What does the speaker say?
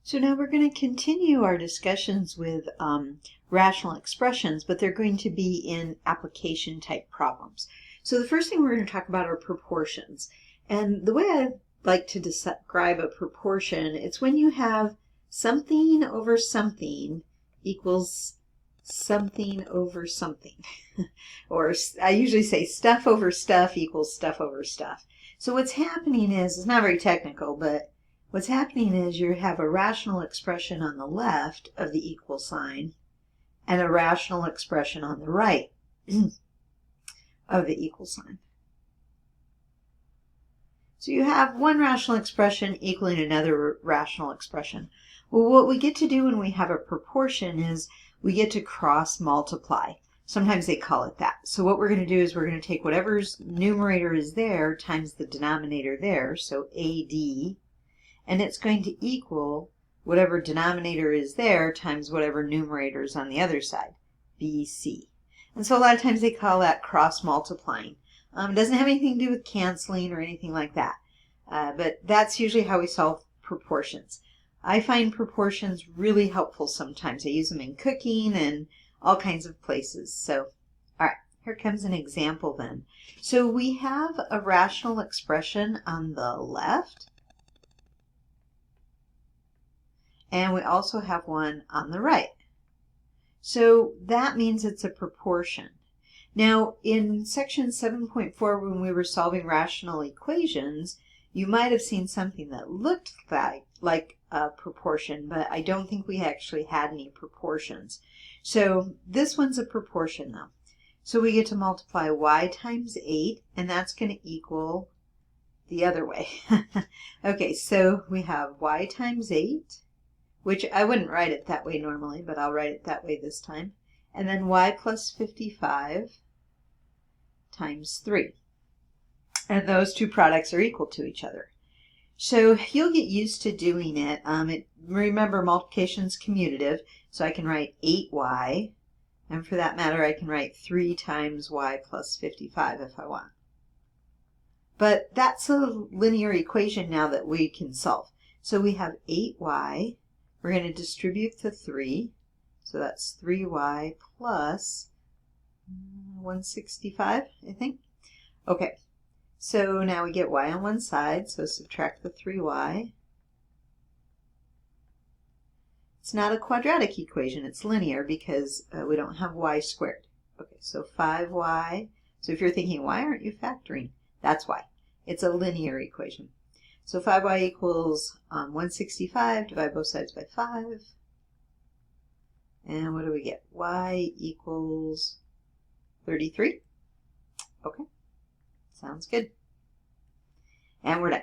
So now we're going to continue our discussions with rational expressions, but they're going to be in application type problems. So the first thing we're going to talk about are proportions. And the way I like to describe a proportion, it's when you have something over something equals something over something. Or I usually say stuff over stuff equals stuff over stuff. So what's happening is, it's not very technical, but what's happening is you have a rational expression on the left of the equal sign and a rational expression on the right of the equal sign. So you have one rational expression equaling another rational expression. Well, what we get to do when we have a proportion is we get to cross multiply. Sometimes they call it that. So what we're going to do is we're going to take whatever's numerator is there times the denominator there, so AD, and it's going to equal whatever denominator is there times whatever numerator is on the other side, BC. And so a lot of times they call that cross multiplying. It doesn't have anything to do with canceling or anything like that. But that's usually how we solve proportions. I find proportions really helpful sometimes. I use them in cooking and all kinds of places. So, all right, here comes an example then. So we have a rational expression on the left, and we also have one on the right. So that means it's a proportion. Now, in section 7.4, when we were solving rational equations, you might have seen something that looked like a proportion, but I don't think we actually had any proportions. So this one's a proportion though. So we get to multiply y times 8, and that's going to equal the other way. Okay, so we have y times 8, which I wouldn't write it that way normally, but I'll write it that way this time. And then y plus 55 times 3. And those two products are equal to each other. So you'll get used to doing it. Remember, multiplication is commutative, so I can write 8y, and for that matter, I can write 3 times y plus 55 if I want. But that's a linear equation now that we can solve. So we have 8y. We're going to distribute the 3, so that's 3y plus 165, I think. Okay, so now we get y on one side, so subtract the 3y. It's not a quadratic equation, it's linear because we don't have y squared. Okay, so 5y. So if you're thinking, why aren't you factoring? That's why. It's a linear equation. So 5y equals 165, divide both sides by 5. And what do we get? Y equals 33. Okay, sounds good. And we're done.